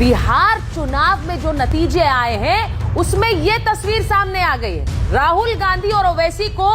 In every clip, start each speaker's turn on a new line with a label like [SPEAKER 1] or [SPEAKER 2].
[SPEAKER 1] बिहार चुनाव में जो नतीजे आए हैं उसमें यह तस्वीर सामने आ गई है। राहुल गांधी और ओवैसी को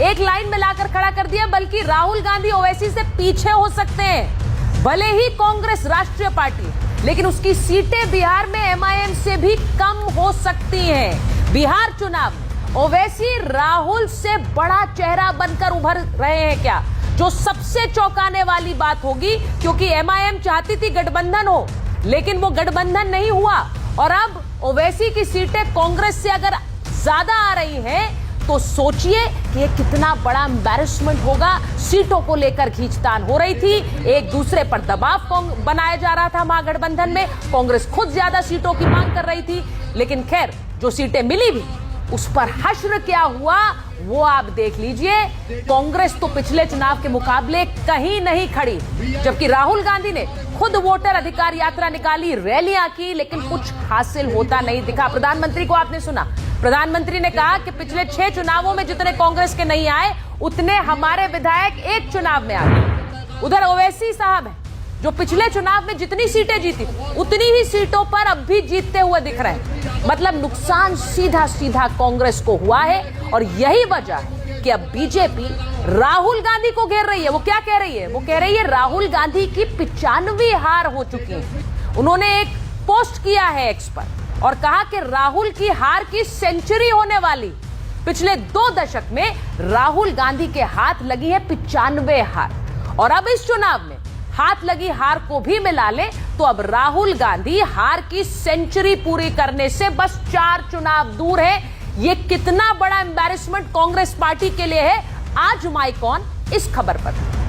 [SPEAKER 1] एक लाइन में लाकर खड़ा कर दिया, बल्कि राहुल गांधी ओवैसी से पीछे हो सकते हैं। भले ही कांग्रेस राष्ट्रीय पार्टी है, लेकिन उसकी सीटें बिहार में एमआईएम से भी कम हो सकती हैं। बिहार चुनाव ओवैसी राहुल से बड़ा चेहरा बनकर उभर रहे हैं क्या, जो सबसे चौंकाने वाली बात होगी, क्योंकि एमआईएम चाहती थी गठबंधन हो, लेकिन वो गठबंधन नहीं हुआ। और अब ओवैसी की सीटें कांग्रेस से अगर ज्यादा आ रही हैं, तो सोचिए कि ये कितना बड़ा एम्बैरेसमेंट होगा। सीटों को लेकर खींचतान हो रही थी, एक दूसरे पर दबाव बनाया जा रहा था महागठबंधन में। कांग्रेस खुद ज्यादा सीटों की मांग कर रही थी, लेकिन खैर जो सीटें मिली भी उस पर हश्र क्या हुआ वो आप देख लीजिए। कांग्रेस तो पिछले चुनाव के मुकाबले कहीं नहीं खड़ी, जबकि राहुल गांधी ने खुद वोटर अधिकार यात्रा निकाली, रैलियां की, लेकिन कुछ हासिल होता नहीं दिखा। प्रधानमंत्री को आपने सुना, प्रधानमंत्री ने कहा कि पिछले 6 चुनावों में जितने कांग्रेस के नहीं आए, उतने हमारे विधायक एक चुनाव में आए। उधर ओवैसी साहब है, जो पिछले चुनाव में जितनी सीटें जीती उतनी ही सीटों पर अब भी जीतते हुए दिख रहे हैं। मतलब नुकसान सीधा सीधा कांग्रेस को हुआ है, और यही वजह है कि अब बीजेपी राहुल गांधी को घेर रही है। वो क्या कह रही है? वो कह रही है राहुल गांधी की 95 हार हो चुकी है। उन्होंने एक पोस्ट किया है एक्स पर और कहा कि राहुल की हार की सेंचुरी होने वाली। पिछले 2 दशक में राहुल गांधी के हाथ लगी है 95 हार, और अब इस चुनाव में हाथ लगी हार को भी मिला ले तो अब राहुल गांधी हार की सेंचुरी पूरी करने से बस 4 चुनाव दूर है। ये कितना बड़ा एम्बैरेसमेंट कांग्रेस पार्टी के लिए है, आज माइक ऑन इस खबर पर।